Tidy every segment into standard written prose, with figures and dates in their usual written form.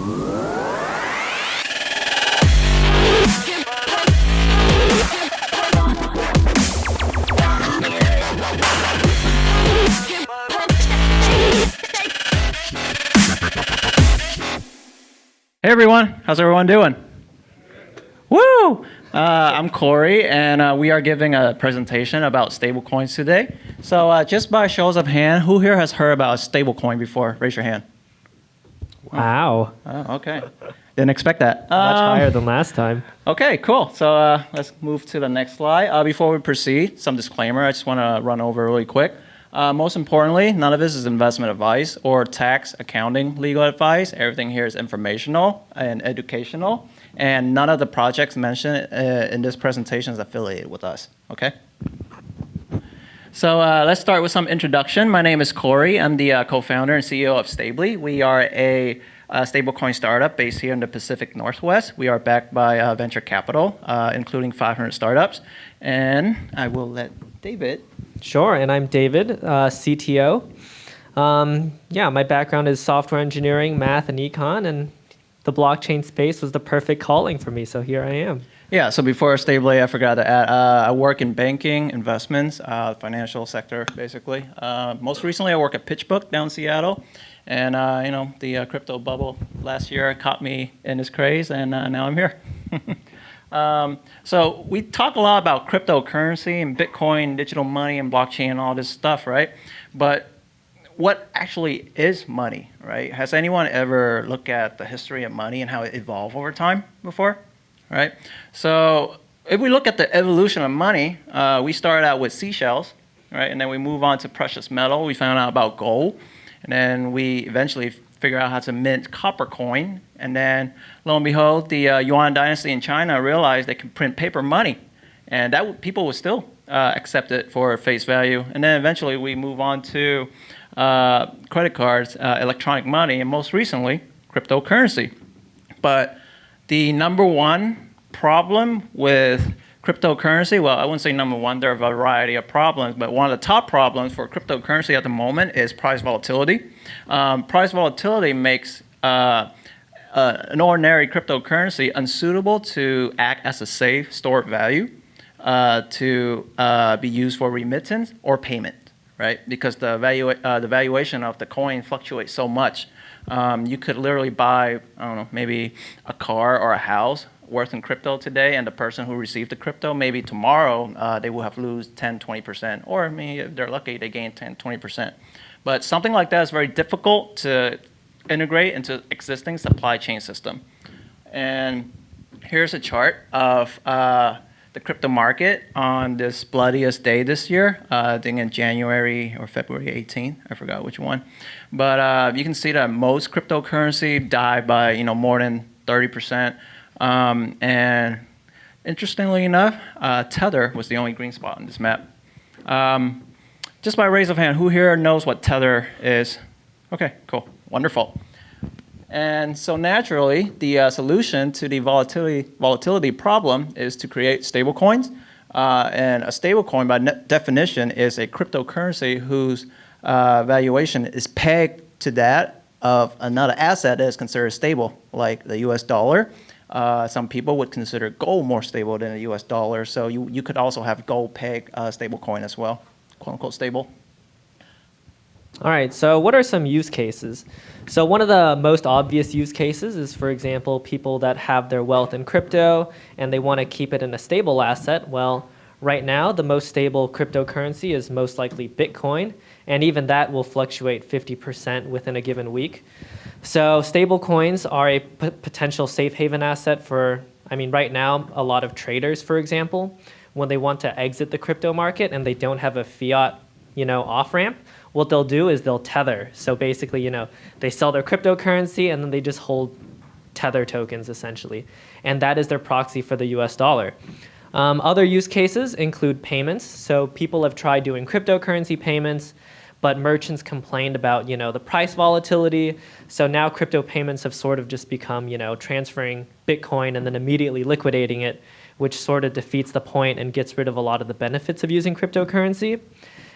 Hey everyone, how's everyone doing? Woo! I'm Corey, and we are giving a presentation about stablecoins today. So just by shows of hand, who here has heard about a stablecoin before? Raise your hand. Wow. Oh, okay. Didn't expect that. Much higher than last time. Okay, cool. So let's move to the next slide. Before we proceed, some disclaimer I just want to run over really quick. Most importantly, none of this is investment advice or tax, accounting, legal advice. Everything here is informational and educational, and none of the projects mentioned in this presentation is affiliated with us, okay? So let's start with some introduction. My name is Corey. I'm the co-founder and CEO of Stably. We are a stablecoin startup based here in the Pacific Northwest. We are backed by venture capital, including 500 startups. And I will let David. Sure, and I'm David, CTO. Yeah, my background is software engineering, math, and econ, and the blockchain space was the perfect calling for me, so here I am. Yeah, so before Stably, I forgot to add, I work in banking, investments, financial sector, basically. Most recently, I work at PitchBook down in Seattle. And, you know, the crypto bubble last year caught me in this craze, and now I'm here. So we talk a lot about cryptocurrency and Bitcoin, digital money, and blockchain and all this stuff, right? But what actually is money, right? Has anyone ever looked at the history of money and how it evolved over time before, right? So if we look at the evolution of money, we started out with seashells, right? And then we move on to precious metal. We found out about gold. And then we eventually figure out how to mint copper coin. And then, lo and behold, the Yuan dynasty in China realized they could print paper money. And that people would still accept it for face value. And then eventually we move on to credit cards, electronic money, and most recently, cryptocurrency. But the number one problem with cryptocurrency, well, I wouldn't say number one, there are a variety of problems, but one of the top problems for cryptocurrency at the moment is price volatility. Price volatility makes an ordinary cryptocurrency unsuitable to act as a safe store of value to be used for remittance or payment, right? Because the valuation of the coin fluctuates so much. You could literally buy, I don't know, maybe a car or a house worth in crypto today, and the person who received the crypto, maybe tomorrow, they will have lose 10, 20%, or maybe if they're lucky, they gain 10, 20%. But something like that is very difficult to integrate into existing supply chain system. And here's a chart of the crypto market on this bloodiest day this year, I think in January or February 18th, I forgot which one. But you can see that most cryptocurrency died by more than 30%. And interestingly enough, Tether was the only green spot on this map. Just by raise of hand, who here knows what Tether is? Okay, cool, wonderful. And so naturally, the solution to the volatility problem is to create stablecoins. And a stablecoin, by definition, is a cryptocurrency whose valuation is pegged to that of another asset that is considered stable, like the US dollar. Some people would consider gold more stable than the US dollar, so you could also have gold peg stablecoin as well, quote unquote stable. All right, so what are some use cases? So one of the most obvious use cases is, for example, people that have their wealth in crypto and they want to keep it in a stable asset. Well, right now, the most stable cryptocurrency is most likely Bitcoin, and even that will fluctuate 50% within a given week. So stable coins are a potential safe haven asset for, right now, a lot of traders, for example, when they want to exit the crypto market and they don't have a fiat, off-ramp, what they'll do is they'll tether. So basically, they sell their cryptocurrency and then they just hold tether tokens, essentially. And that is their proxy for the US dollar. Other use cases include payments. So people have tried doing cryptocurrency payments, but merchants complained about, the price volatility. So now crypto payments have sort of just become, transferring Bitcoin and then immediately liquidating it, which sort of defeats the point and gets rid of a lot of the benefits of using cryptocurrency.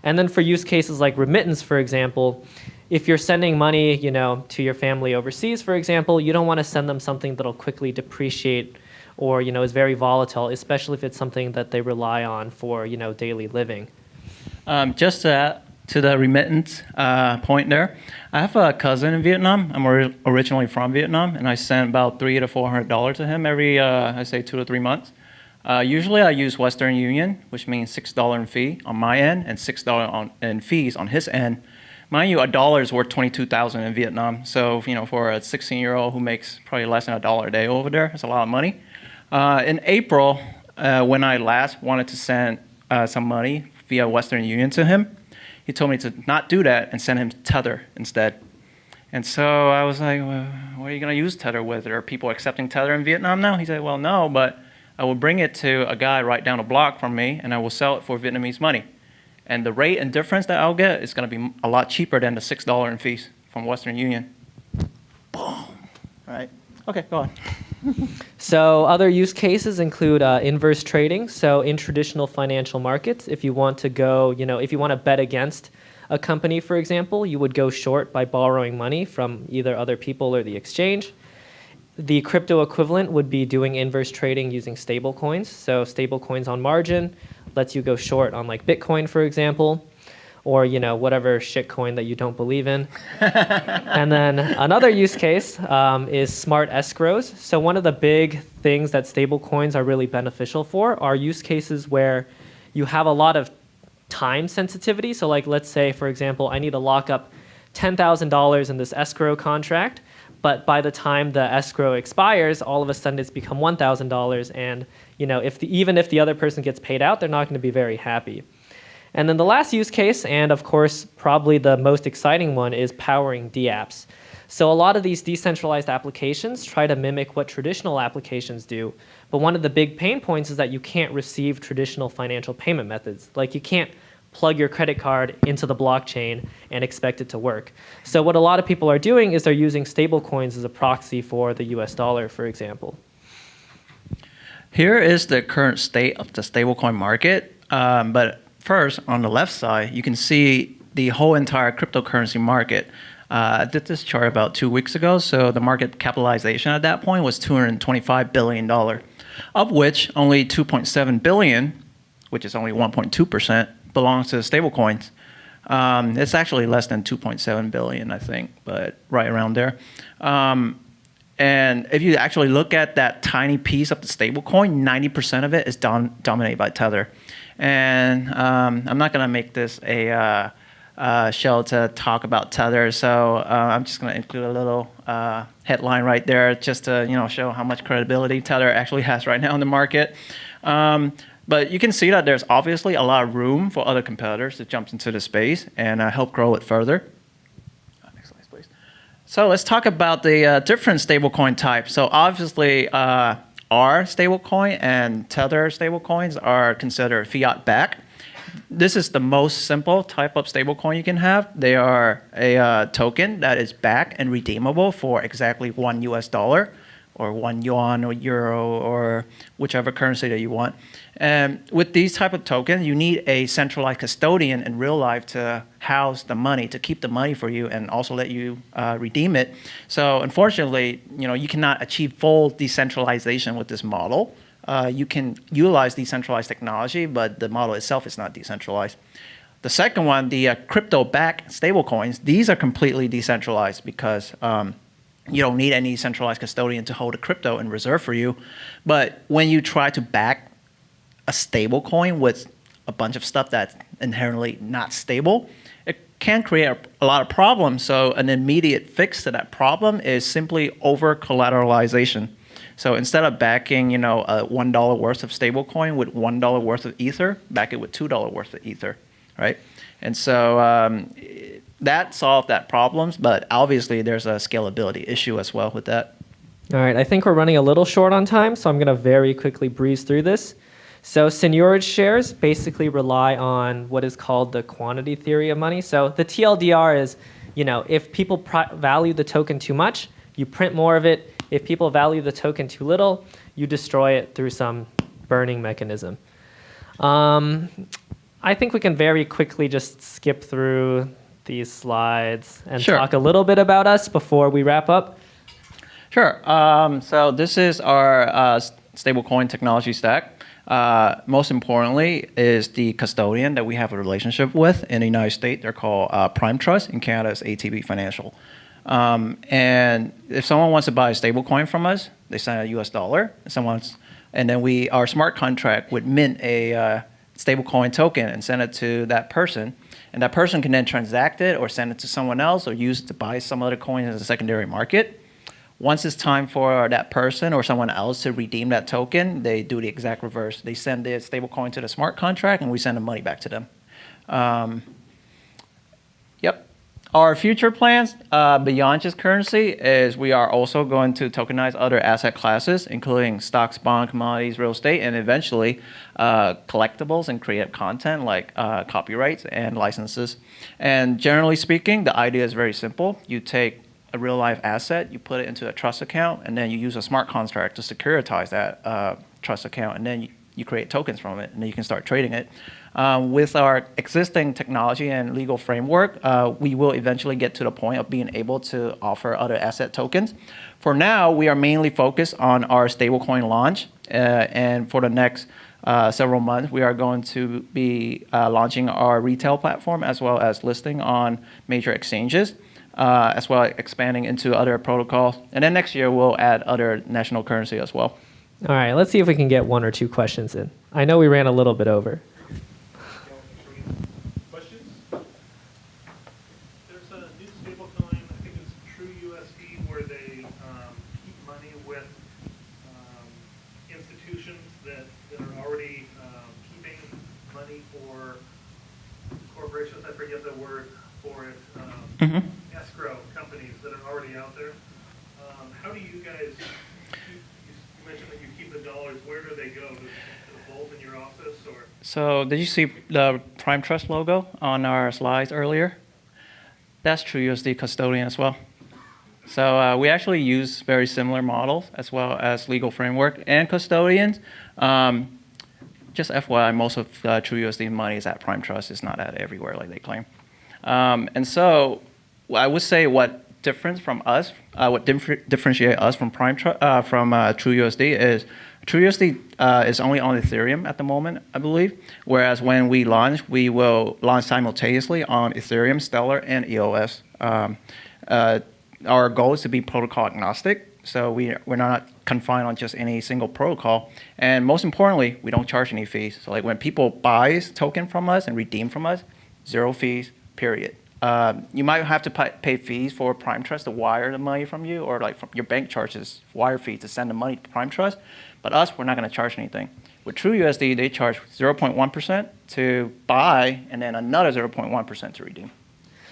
And then for use cases like remittance, for example, if you're sending money, to your family overseas, for example, you don't want to send them something that'll quickly depreciate or, is very volatile, especially if it's something that they rely on for, daily living. Just to the remittance point there, I have a cousin in Vietnam. I'm originally from Vietnam, and I send about $300 to $400 to him every, I say, 2 to 3 months. Usually I use Western Union, which means $6 in fee on my end and $6 in fees on his end. Mind you, a dollar is worth 22,000 in Vietnam. So, for a 16-year-old who makes probably less than $1 a day over there, it's a lot of money. In April, when I last wanted to send some money via Western Union to him, he told me to not do that and send him Tether instead. And so I was like, well, what are you going to use Tether with? Are people accepting Tether in Vietnam now? He said, well, no, but I will bring it to a guy right down the block from me, and I will sell it for Vietnamese money. And the rate and difference that I'll get is going to be a lot cheaper than the $6 in fees from Western Union. Boom. Right. Okay, go on. So other use cases include inverse trading. So in traditional financial markets, if you want to go, if you want to bet against a company, for example, you would go short by borrowing money from either other people or the exchange. The crypto equivalent would be doing inverse trading using stable coins. So stable coins on margin lets you go short on like Bitcoin, for example, or whatever shit coin that you don't believe in. And then another use case is smart escrows. So one of the big things that stable coins are really beneficial for are use cases where you have a lot of time sensitivity. So like, let's say, for example, I need to lock up $10,000 in this escrow contract, but by the time the escrow expires, all of a sudden it's become $1,000, and even if the other person gets paid out, they're not going to be very happy. And then the last use case, and of course probably the most exciting one, is powering dApps. So a lot of these decentralized applications try to mimic what traditional applications do, but one of the big pain points is that you can't receive traditional financial payment methods. Like, you can't plug your credit card into the blockchain and expect it to work. So what a lot of people are doing is they're using stablecoins as a proxy for the US dollar, for example. Here is the current state of the stablecoin market. But first, on the left side, you can see the whole entire cryptocurrency market. I did this chart about 2 weeks ago. So the market capitalization at that point was $225 billion, of which only $2.7 billion, which is only 1.2%, belongs to stablecoins. It's actually less than 2.7 billion, I think, but right around there. And if you actually look at that tiny piece of the stablecoin, 90% of it is dominated by Tether. And I'm not going to make this a show to talk about Tether, so I'm just going to include a little headline right there just to show how much credibility Tether actually has right now in the market. But you can see that there's obviously a lot of room for other competitors to jump into the space and help grow it further. Next slide, please. So let's talk about the different stablecoin types. So obviously, our stablecoin and Tether stablecoins are considered fiat-backed. This is the most simple type of stablecoin you can have. They are a token that is backed and redeemable for exactly $1 US, or 1 yuan or euro or whichever currency that you want. And with these type of tokens, you need a centralized custodian in real life to house the money, to keep the money for you and also let you redeem it. So unfortunately, you cannot achieve full decentralization with this model. You can utilize decentralized technology, but the model itself is not decentralized. The second one, the crypto-backed stablecoins, these are completely decentralized because you don't need any centralized custodian to hold a crypto in reserve for you. But when you try to back a stable coin with a bunch of stuff that's inherently not stable, it can create a lot of problems. So an immediate fix to that problem is simply over collateralization. So instead of backing, a $1 worth of stable coin with $1 worth of Ether, back it with $2 worth of Ether, right? And so that solved that problems, but obviously there's a scalability issue as well with that. All right, I think we're running a little short on time, so I'm going to very quickly breeze through this. So seigniorage shares basically rely on what is called the quantity theory of money. So the TLDR is, if people value the token too much, you print more of it. If people value the token too little, you destroy it through some burning mechanism. I think we can very quickly just skip through these slides and Sure. talk a little bit about us before we wrap up? Sure. So this is our stablecoin technology stack. Most importantly is the custodian that we have a relationship with in the United States. They're called Prime Trust. In Canada, it's ATB Financial. And if someone wants to buy a stablecoin from us, they send a US dollar. And then our smart contract would mint a stablecoin token and send it to that person. And that person can then transact it or send it to someone else or use it to buy some other coin in the secondary market. Once it's time for that person or someone else to redeem that token, they do the exact reverse. They send the stablecoin to the smart contract, and we send the money back to them. Yep. Our future plans beyond just currency is we are also going to tokenize other asset classes, including stocks, bonds, commodities, real estate, and eventually collectibles and creative content like copyrights and licenses. And generally speaking, the idea is very simple. You take a real life asset, you put it into a trust account, and then you use a smart contract to securitize that trust account, and then you create tokens from it, and then you can start trading it. With our existing technology and legal framework, we will eventually get to the point of being able to offer other asset tokens. For now, we are mainly focused on our stablecoin launch, and for the next several months, we are going to be launching our retail platform as well as listing on major exchanges, as well as expanding into other protocols. And then next year, we'll add other national currency as well. All right, let's see if we can get one or two questions in. I know we ran a little bit over. Questions? There's a new stablecoin, I think it's TrueUSD, where they keep money with institutions that are already keeping money for corporations. I forget the word for it. Escrow companies that are already out there. How do you guys? You mentioned that you keep the dollars. Where do they go? Do they hold in your office or? So did you see the Prime Trust logo on our slides earlier? That's TrueUSD custodian as well. So we actually use very similar models as well as legal framework and custodians. Just FYI, most of TrueUSD money is at Prime Trust. It's not at everywhere like they claim. And so I would say what differentiate us from TrueUSD is TrueUSD is only on Ethereum at the moment, I believe. Whereas when we launch, we will launch simultaneously on Ethereum, Stellar, and EOS. Our goal is to be protocol agnostic, so we're not confined on just any single protocol. And most importantly, we don't charge any fees. So like when people buy token from us and redeem from us, 0 fees, period. You might have to pay fees for Prime Trust to wire the money from you, or like your bank charges wire fee to send the money to Prime Trust. But us, we're not going to charge anything. With TrueUSD, they charge 0.1% to buy, and then another 0.1% to redeem.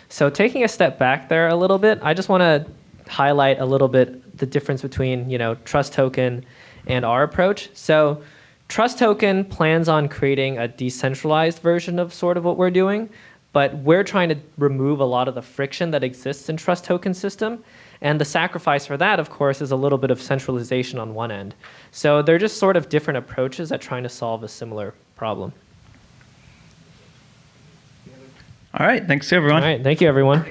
So taking a step back there a little bit, I just want to highlight a little bit the difference between Trust Token and our approach. So Trust Token plans on creating a decentralized version of sort of what we're doing, but we're trying to remove a lot of the friction that exists in Trust Token system. And the sacrifice for that, of course, is a little bit of centralization on one end. So they're just sort of different approaches at trying to solve a similar problem. All right. Thanks, everyone. All right. Thank you, everyone.